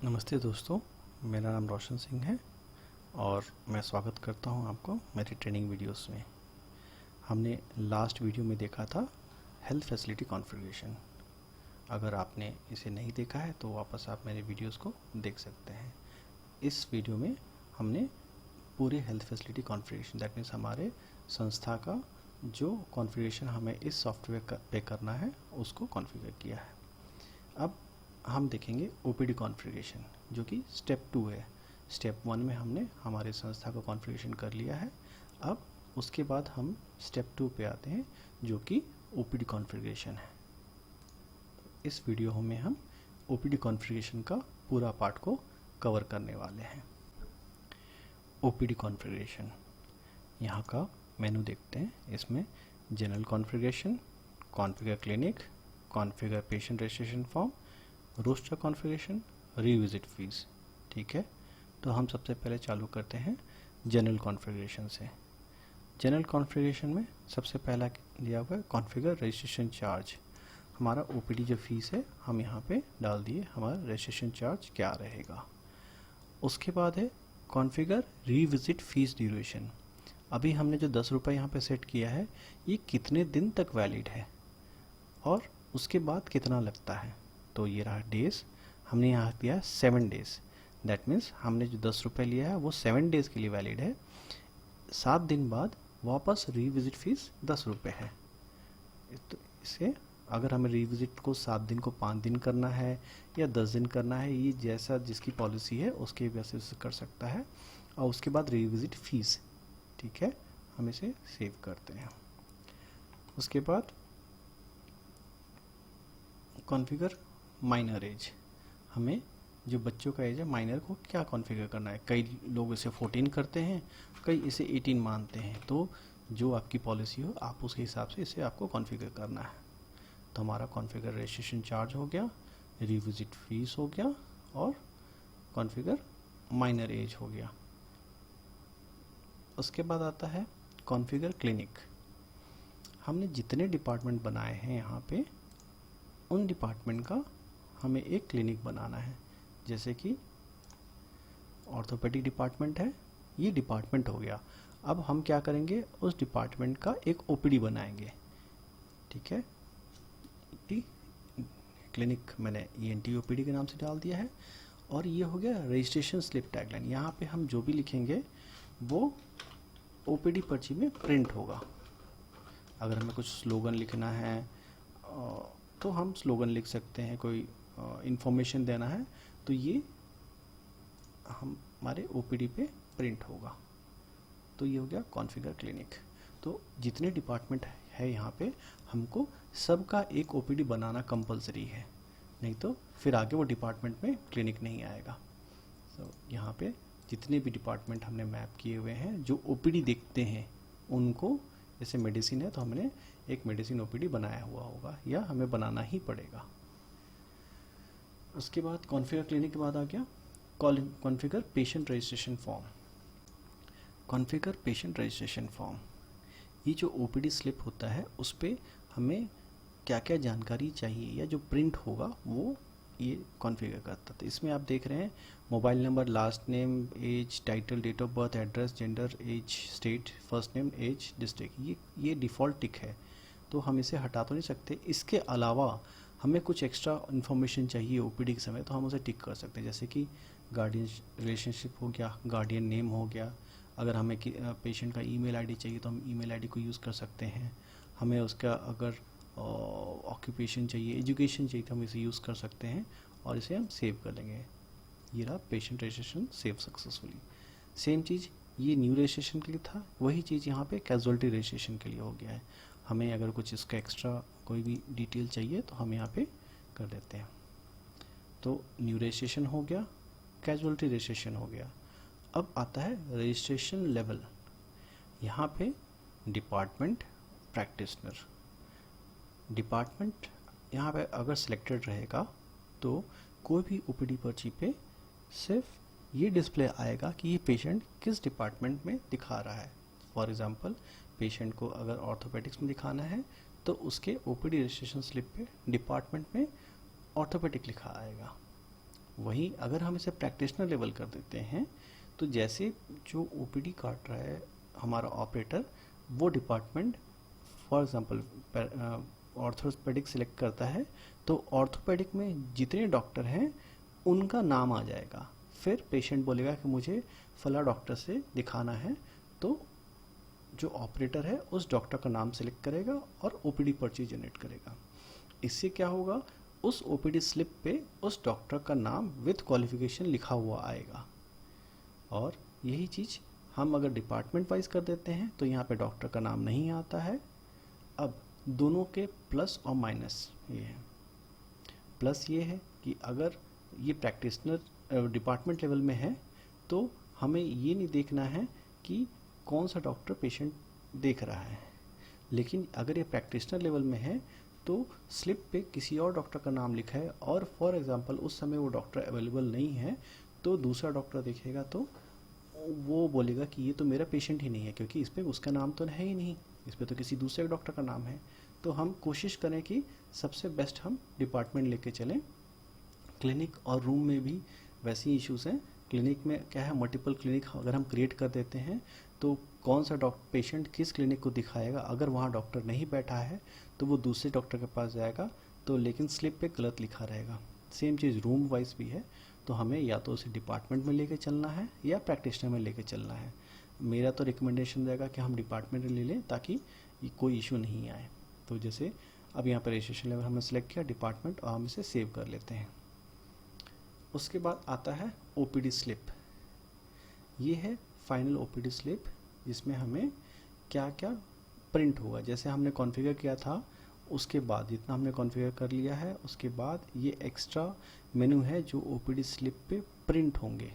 नमस्ते दोस्तों, मेरा नाम रोशन सिंह है और मैं स्वागत करता हूं आपको मेरी ट्रेनिंग वीडियोस में। हमने लास्ट वीडियो में देखा था हेल्थ फैसिलिटी कॉन्फ़िगरेशन। अगर आपने इसे नहीं देखा है तो वापस आप मेरे वीडियोस को देख सकते हैं। इस वीडियो में हमने पूरे health facility configuration, that means हमारे संस्था का जो कॉन्फ़िगरेशन हमें इस सॉफ्टवेयर पे करना है उसको कॉन्फ़िगर किया है। अब हम देखेंगे ओपीडी कॉन्फ़िगरेशन, जो कि स्टेप 2 है। स्टेप 1 में हमने हमारे संस्था का कॉन्फ़िगरेशन कर लिया है। अब उसके बाद हम स्टेप 2 पे आते हैं, जो कि ओपीडी कॉन्फ़िगरेशन है। इस वीडियो में हम ओपीडी कॉन्फ़िगरेशन का पूरा पार्ट को कवर करने वाले हैं। ओपीडी कॉन्फ़िगरेशन, यहाँ का मेनू देखते हैं। इसमें general configuration, configure clinic, configure patient registration form, roster configuration, revisit fees. ठीक है, तो हम सबसे पहले चालू करते हैं जनरल कॉन्फ़िगरेशन से। जनरल कॉन्फ़िगरेशन में सबसे पहला दिया हुआ है कॉन्फ़िगर रजिस्ट्रेशन चार्ज। हमारा ओपीडी जो फीस है हम यहाँ पे डाल दिए, हमारा रजिस्ट्रेशन चार्ज क्या रहेगा। उसके बाद है कॉन्फ़िगर रिविजिट फीस ड्यूरेशन। अभी हमने जो 10 रुपये यहाँ पे सेट किया है, ये कितने दिन तक वैलिड है और उसके बाद कितना लगता है। तो ये रहा डेज, हमने यहाँ दिया 7 डेज। दैट मीन्स हमने जो 10 रुपये लिया है वो 7 डेज के लिए वैलिड है। 7 दिन बाद वापस रिविजिट फीस 10 रुपये है। तो इसे अगर हमें रिविजिट को 7 दिन को 5 दिन करना है या 10 दिन करना है, ये जैसा जिसकी पॉलिसी है उसके बेसिस से कर सकता है। और उसके बाद रिविजिट फीस, ठीक है, हम इसे सेव करते हैं। उसके बाद कॉन्फ़िगर माइनर एज, हमें जो बच्चों का एज है माइनर को क्या कॉन्फ़िगर करना है। कई लोग इसे 14 करते हैं, कई इसे 18 मानते हैं। तो जो आपकी पॉलिसी हो आप उसके हिसाब से इसे आपको कॉन्फ़िगर करना है। तो हमारा कॉन्फ़िगर रजिस्ट्रेशन चार्ज हो गया, रिविजिट फीस हो गया और कॉन्फ़िगर माइनर एज हो गया। उसके बाद आता है कॉन्फ़िगर क्लिनिक। हमने जितने डिपार्टमेंट बनाए हैं यहाँ पे, उन डिपार्टमेंट का हमें एक क्लिनिक बनाना है। जैसे कि ऑर्थोपेडिक डिपार्टमेंट है, ये डिपार्टमेंट हो गया। अब हम क्या करेंगे, उस डिपार्टमेंट का एक ओपीडी बनाएंगे। ठीक है, क्लिनिक मैंने ईएनटी ओपीडी के नाम से डाल दिया है। और ये हो गया रजिस्ट्रेशन स्लिप टैगलाइन। यहाँ पे हम जो भी लिखेंगे वो ओपीडी पर्ची में प्रिंट होगा। अगर हमें कुछ स्लोगन लिखना है तो हम स्लोगन लिख सकते हैं, कोई इंफॉर्मेशन देना है तो ये हमारे ओपीडी पे प्रिंट होगा। तो ये हो गया कॉन्फ़िगर क्लिनिक। तो जितने डिपार्टमेंट है यहाँ पे हमको सबका एक ओपीडी बनाना कंपलसरी है, नहीं तो फिर आगे वो डिपार्टमेंट में क्लिनिक नहीं आएगा। तो यहाँ पे जितने भी डिपार्टमेंट हमने मैप किए हुए हैं जो ओपीडी देखते हैं उनको, जैसे मेडिसिन है तो हमने एक मेडिसिन ओपीडी बनाया हुआ होगा या हमें बनाना ही पड़ेगा। उसके बाद कॉन्फ़िगर क्लिनिक के बाद आ गया configure patient registration form. Configure patient registration form, ये जो ओपीडी स्लिप होता है उस पर हमें क्या क्या जानकारी चाहिए या जो प्रिंट होगा वो ये कॉन्फ़िगर करता। तो इसमें आप देख रहे हैं mobile number, last name, age, title, date of birth, address, gender, age, state, first name, age, district, ये डिफ़ॉल्ट टिक है तो हम इसे हटा तो नहीं सकते। इसके अलावा हमें कुछ एक्स्ट्रा इन्फॉर्मेशन चाहिए ओपीडी के समय तो हम उसे टिक कर सकते हैं। जैसे कि गार्डियन रिलेशनशिप हो गया, गार्डियन नेम हो गया। अगर हमें पेशेंट का ईमेल आईडी चाहिए तो हम ईमेल आईडी को यूज़ कर सकते हैं। हमें उसका अगर ऑक्यूपेशन चाहिए, एजुकेशन चाहिए तो हम इसे यूज़ कर सकते हैं और इसे हम सेव कर लेंगे। ये रहा patient registration save successfully. Same चीज़ ये न्यू रजिस्ट्रेशन के लिए था, वही चीज़ यहाँ पे कैजुअलिटी रजिस्ट्रेशन के लिए हो गया है। हमें अगर कुछ इसका एक्स्ट्रा कोई भी डिटेल चाहिए तो हम यहाँ पे कर देते हैं। तो न्यू रजिस्ट्रेशन हो गया, कैजुअलिटी रजिस्ट्रेशन हो गया। अब आता है रजिस्ट्रेशन लेवल। यहाँ पे डिपार्टमेंट, प्रैक्टिशनर। डिपार्टमेंट यहाँ पे अगर सिलेक्टेड रहेगा तो कोई भी ओपीडी पर्ची पे सिर्फ ये डिस्प्ले आएगा कि ये पेशेंट किस डिपार्टमेंट में दिखा रहा है। फॉर एग्जांपल पेशेंट को अगर ऑर्थोपेडिक्स में दिखाना है तो उसके ओपीडी रजिस्ट्रेशन स्लिप पे डिपार्टमेंट में ऑर्थोपेडिक लिखा आएगा। वहीं अगर हम इसे प्रैक्टिशनर लेवल कर देते हैं तो जैसे जो ओपीडी काट रहा है हमारा ऑपरेटर, वो department for example orthopaedic select करता है तो ऑर्थोपेडिक में जितने डॉक्टर हैं उनका नाम आ जाएगा। फिर पेशेंट बोलेगा कि मुझे फला डॉक्टर से दिखाना है, तो जो ऑपरेटर है उस डॉक्टर का नाम सेलेक्ट करेगा और ओपीडी पर्ची जनरेट करेगा। इससे क्या होगा, उस ओपीडी स्लिप पे उस डॉक्टर का नाम विद क्वालिफिकेशन लिखा हुआ आएगा। और यही चीज़ हम अगर डिपार्टमेंट वाइज कर देते हैं तो यहाँ पे डॉक्टर का नाम नहीं आता है। अब दोनों के प्लस और माइनस ये है। प्लस ये है कि अगर ये प्रैक्टिशनर डिपार्टमेंट लेवल में है तो हमें ये नहीं देखना है कि कौन सा डॉक्टर पेशेंट देख रहा है, लेकिन अगर ये प्रैक्टिशनर लेवल में है तो स्लिप पे किसी और डॉक्टर का नाम लिखा है और फॉर एग्जांपल उस समय वो डॉक्टर अवेलेबल नहीं है तो दूसरा डॉक्टर देखेगा तो वो बोलेगा कि ये तो मेरा पेशेंट ही नहीं है, क्योंकि इस पर उसका नाम तो है ही नहीं, इस पर तो किसी दूसरे डॉक्टर का नाम है। तो हम कोशिश करें कि सबसे बेस्ट हम डिपार्टमेंट लेके चलें। क्लिनिक और रूम में भी वैसे ही इश्यूज़ हैं। क्लिनिक में क्या है, मल्टीपल क्लिनिक अगर हम क्रिएट कर देते हैं तो कौन सा पेशेंट किस क्लिनिक को दिखाएगा, अगर वहाँ डॉक्टर नहीं बैठा है तो वो दूसरे डॉक्टर के पास जाएगा, तो लेकिन स्लिप पे गलत लिखा रहेगा। सेम चीज़ रूम वाइज भी है, तो हमें या तो उसे डिपार्टमेंट में लेके चलना है या प्रैक्टिशनर में लेके चलना है। मेरा तो रिकमेंडेशन रहेगा कि हम डिपार्टमेंट में ले लें ताकि कोई इशू नहीं आए। तो जैसे अब यहाँ पर रजिस्ट्रेशन लेवल हमने सेलेक्ट किया डिपार्टमेंट और हम इसे सेव कर लेते हैं। उसके बाद आता है ओपीडी स्लिप। ये है फाइनल ओपीडी स्लिप जिसमें हमें क्या क्या प्रिंट होगा। जैसे हमने कॉन्फ़िगर किया था उसके बाद जितना हमने कॉन्फ़िगर कर लिया है उसके बाद ये एक्स्ट्रा मेनू है जो ओपीडी स्लिप पे प्रिंट होंगे।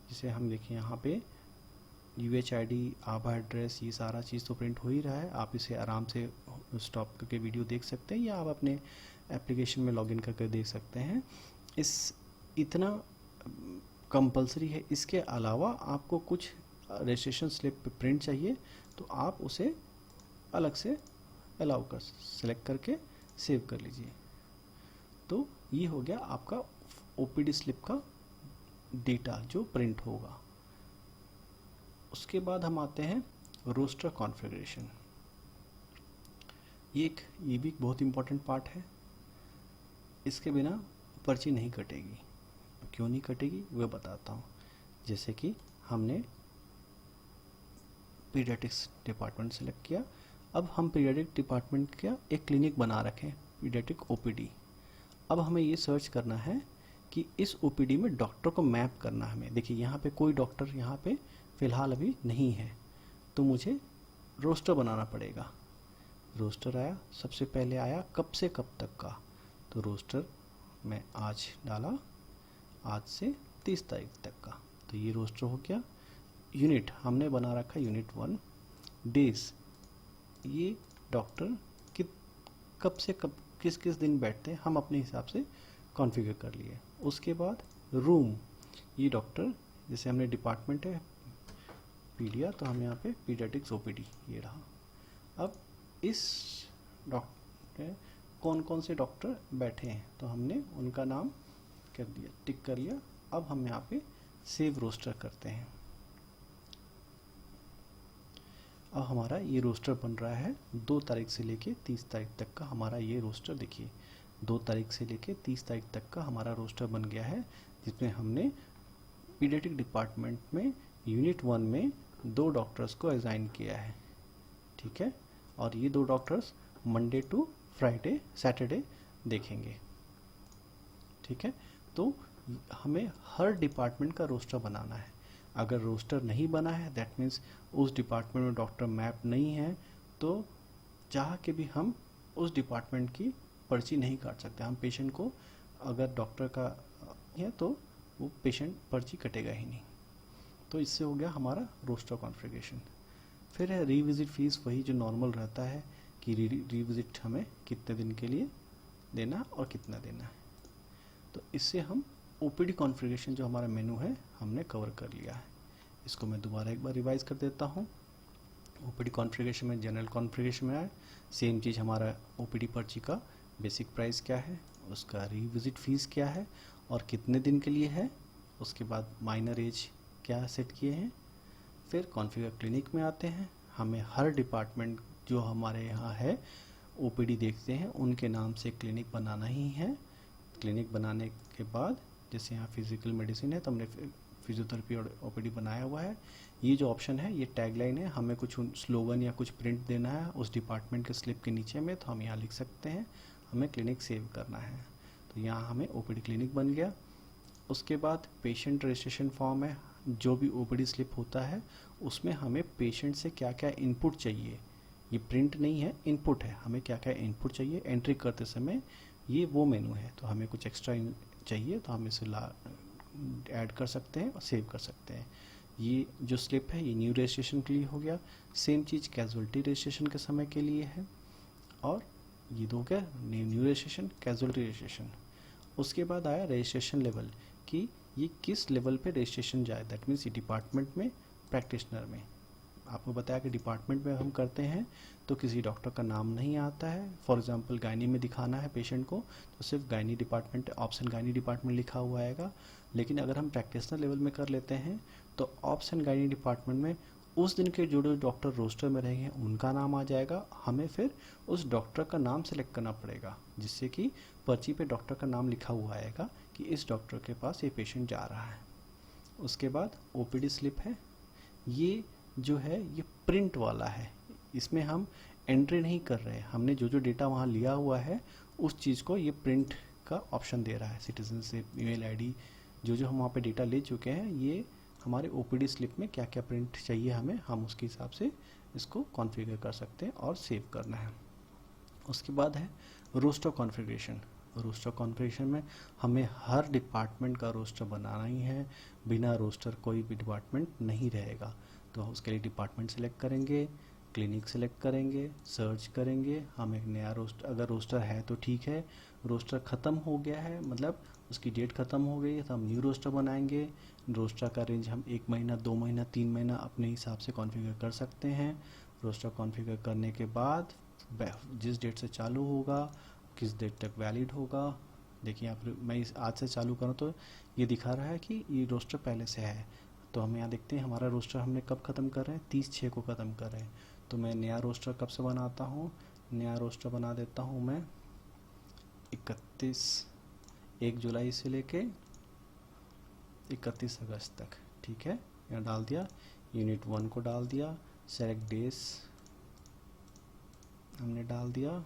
जिसे हम देखें यहाँ पे UHID, आभा एड्रेस, ये सारा चीज़ तो प्रिंट हो ही रहा है। आप इसे आराम से स्टॉप करके वीडियो देख सकते हैं या आप अपने एप्लीकेशन में लॉगिन करके देख सकते हैं। इतना कंपलसरी है। इसके अलावा आपको कुछ रजिस्ट्रेशन स्लिप पे प्रिंट चाहिए तो आप उसे अलग से अलाउ कर सेलेक्ट करके सेव कर लीजिए। तो ये हो गया आपका ओपीडी स्लिप का डेटा जो प्रिंट होगा। उसके बाद हम आते हैं रोस्टर कॉन्फ़िगरेशन। ये भी एक बहुत इंपॉर्टेंट पार्ट है। इसके बिना पर्ची नहीं कटेगी। क्यों नहीं कटेगी वह बताता हूँ। जैसे कि हमने पीडियाट्रिक्स डिपार्टमेंट सेलेक्ट किया, अब हम पीडियाट्रिक डिपार्टमेंट का एक क्लिनिक बना रखें, पीडियाट्रिक ओपीडी। अब हमें ये सर्च करना है कि इस ओपीडी में डॉक्टर को मैप करना है हमें। देखिए यहाँ पे कोई डॉक्टर यहाँ पे फ़िलहाल अभी नहीं है, तो मुझे रोस्टर बनाना पड़ेगा। रोस्टर आया, सबसे पहले आया कब से कब तक का, तो रोस्टर मैं आज डाला, आज से 30 तारीख तक का, तो ये रोस्टर हो गया। यूनिट हमने बना रखा यूनिट 1। डेज, ये डॉक्टर कब से कब किस किस दिन बैठते हैं हम अपने हिसाब से कॉन्फ़िगर कर लिए। उसके बाद रूम, ये डॉक्टर जैसे हमने डिपार्टमेंट है पीडिया, तो हम यहाँ पे पीडियाट्रिक्स ओपीडी ये रहा। अब इस डॉक्टर कौन कौन से डॉक्टर बैठे हैं तो हमने उनका नाम कर दिया, टिक कर लिया। अब हम यहाँ पे सेव रोस्टर करते हैं। अब हमारा ये रोस्टर बन रहा है 2 तारीख से लेके 30 तारीख तक का हमारा ये रोस्टर। देखिए 2 तारीख से लेके 30 तारीख तक का हमारा रोस्टर बन गया है, जिसमें हमने पीडियाट्रिक डिपार्टमेंट में यूनिट 1 में 2 डॉक्टर्स को असाइन किया है। ठीक है, और ये 2 doctors Monday to Friday Saturday देखेंगे। ठीक है, तो हमें हर डिपार्टमेंट का रोस्टर बनाना है। अगर रोस्टर नहीं बना है दैट मीन्स उस डिपार्टमेंट में डॉक्टर मैप नहीं है, तो चाह के भी हम उस डिपार्टमेंट की पर्ची नहीं काट सकते। हम पेशेंट को अगर डॉक्टर का है तो वो पेशेंट पर्ची कटेगा ही नहीं। तो इससे हो गया हमारा रोस्टर कॉन्फ़िगरेशन। फिर है रीविज़िट फीस, वही जो नॉर्मल रहता है कि रीविज़िट हमें कितने दिन के लिए देना और कितना देना है। तो इससे हम ओपीडी कॉन्फ़िगरेशन जो हमारा मेनू है हमने कवर कर लिया है। इसको मैं दोबारा एक बार रिवाइज कर देता हूँ। ओपीडी कॉन्फ़िगरेशन में जनरल कॉन्फ़िगरेशन में आए, सेम चीज़ हमारा ओपीडी पर्ची का बेसिक प्राइस क्या है, उसका रीविज़िट फीस क्या है, और कितने दिन के लिए है, उसके बाद माइनर एज क्या सेट किए हैं। फिर कॉन्फ़िगर क्लिनिक में आते हैं, हमें हर डिपार्टमेंट जो हमारे यहाँ है ओपीडी देखते हैं उनके नाम से क्लिनिक बनाना ही है। क्लिनिक बनाने के बाद जैसे यहाँ फिजिकल मेडिसिन है तो हमने फिजियोथेरेपी और ओपीडी बनाया हुआ है। ये जो ऑप्शन है ये टैगलाइन है, हमें कुछ स्लोगन या कुछ प्रिंट देना है उस डिपार्टमेंट के स्लिप के नीचे में तो हम यहाँ लिख सकते हैं, हमें क्लिनिक सेव करना है। तो यहाँ हमें ओपीडी क्लिनिक बन गया। उसके बाद पेशेंट रजिस्ट्रेशन फॉर्म है, जो भी ओपीडी स्लिप होता है उसमें हमें पेशेंट से क्या क्या इनपुट चाहिए, ये प्रिंट नहीं है इनपुट है, हमें क्या क्या इनपुट चाहिए एंट्री करते समय, ये वो मेनू है। तो हमें कुछ एक्स्ट्रा चाहिए तो हम इसे ऐड कर सकते हैं और सेव कर सकते हैं। ये जो स्लिप है ये न्यू रजिस्ट्रेशन के लिए हो गया। सेम चीज़ कैजुअलिटी रजिस्ट्रेशन के समय के लिए है, और ये दो क्या न्यू रजिस्ट्रेशन कैजुअलिटी रजिस्ट्रेशन। उसके बाद आया रजिस्ट्रेशन लेवल कि ये किस लेवल पे रजिस्ट्रेशन जाए, दैट मीन्स ये डिपार्टमेंट में प्रैक्टिशनर में। आपको बताया कि डिपार्टमेंट में हम करते हैं तो किसी डॉक्टर का नाम नहीं आता है। फॉर एग्जांपल गायनी में दिखाना है पेशेंट को तो सिर्फ gynae department option gynae department लिखा हुआ आएगा। लेकिन अगर हम प्रैक्टिशनर लेवल में कर लेते हैं तो ऑप्शन गायनी डिपार्टमेंट में उस दिन के जो डॉक्टर रोस्टर में रहेंगे उनका नाम आ जाएगा। हमें फिर उस डॉक्टर का नाम सेलेक्ट करना पड़ेगा, जिससे कि पर्ची पे डॉक्टर का नाम लिखा हुआ आएगा कि इस डॉक्टर के पास ये पेशेंट जा रहा है। उसके बाद ओपीडी स्लिप है, ये जो है ये प्रिंट वाला है, इसमें हम एंट्री नहीं कर रहे हैं, हमने जो जो डेटा वहाँ लिया हुआ है उस चीज़ को ये प्रिंट का ऑप्शन दे रहा है। सिटीजनशिप, ईमेल आईडी, जो जो हम वहाँ पे डेटा ले चुके हैं ये हमारे ओपीडी स्लिप में क्या क्या प्रिंट चाहिए हमें, हम उसके हिसाब से इसको कॉन्फ़िगर कर सकते हैं और सेव करना है। उसके बाद है रोस्टर कॉन्फ़िगरेशन। रोस्टर कॉन्फ़िगरेशन में हमें हर डिपार्टमेंट का रोस्टर बनाना ही है, बिना रोस्टर कोई भी डिपार्टमेंट नहीं रहेगा। तो उसके लिए डिपार्टमेंट सेलेक्ट करेंगे, क्लिनिक सेलेक्ट करेंगे, सर्च करेंगे, हम एक नया रोस्टर, अगर रोस्टर है तो ठीक है, रोस्टर ख़त्म हो गया है मतलब उसकी डेट ख़त्म हो गई है तो हम न्यू रोस्टर बनाएंगे। रोस्टर का रेंज हम 1 महीना, 2 महीना, 3 महीना अपने हिसाब से कॉन्फ़िगर कर सकते हैं। रोस्टर कॉन्फ़िगर करने के बाद जिस डेट से चालू होगा किस डेट तक वैलिड होगा। देखिए यहाँ पर मैं इस आज से चालू करूँ तो ये दिखा रहा है कि ये रोस्टर पहले से है। तो हम यहाँ देखते हैं हमारा रोस्टर हमने कब ख़त्म कर रहे हैं, 30/6 को ख़त्म कर रहे हैं। तो मैं नया रोस्टर कब से बनाता हूँ, नया रोस्टर बना देता हूँ मैं 1 जुलाई से लेके 31 अगस्त तक। ठीक है, यहाँ डाल दिया, यूनिट 1 को डाल दिया, सेलेक्ट डेज हमने डाल दिया,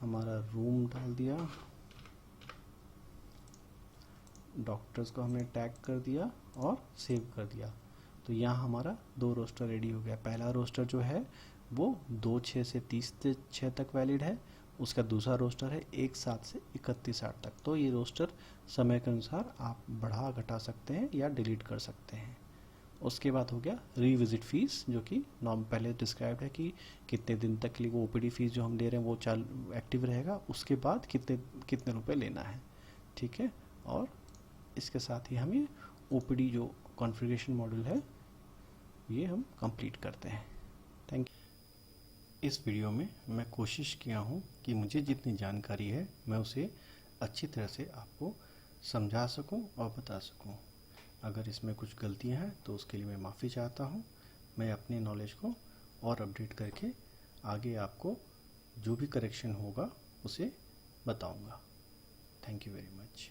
हमारा रूम डाल दिया, डॉक्टर्स को हमने टैग कर दिया और सेव कर दिया। तो यहाँ हमारा 2 रोस्टर रेडी हो गया। पहला रोस्टर जो है वो 2/6 से 30/6 तक वैलिड है, उसका दूसरा रोस्टर है 1/7 से 31/8 तक। तो ये रोस्टर समय के अनुसार आप बढ़ा घटा सकते हैं या डिलीट कर सकते हैं। उसके बाद हो गया रीविजिट फीस, जो कि नॉर्म पहले डिस्क्राइब है कि कितने दिन तक के लिए वो ओपीडी फीस जो हम ले रहे हैं वो चालू एक्टिव रहेगा, उसके बाद कितने रुपए लेना है। ठीक है, और इसके साथ ही हम ये ओपीडी जो कॉन्फ़िगरेशन मॉड्यूल है ये हम कंप्लीट करते हैं। Thank you. इस वीडियो में मैं कोशिश किया हूँ कि मुझे जितनी जानकारी है मैं उसे अच्छी तरह से आपको समझा सकूँ और बता सकूँ। अगर इसमें कुछ गलतियाँ हैं तो उसके लिए मैं माफ़ी चाहता हूँ। मैं अपने नॉलेज को और अपडेट करके आगे आपको जो भी करेक्शन होगा उसे बताऊँगा। Thank you very much.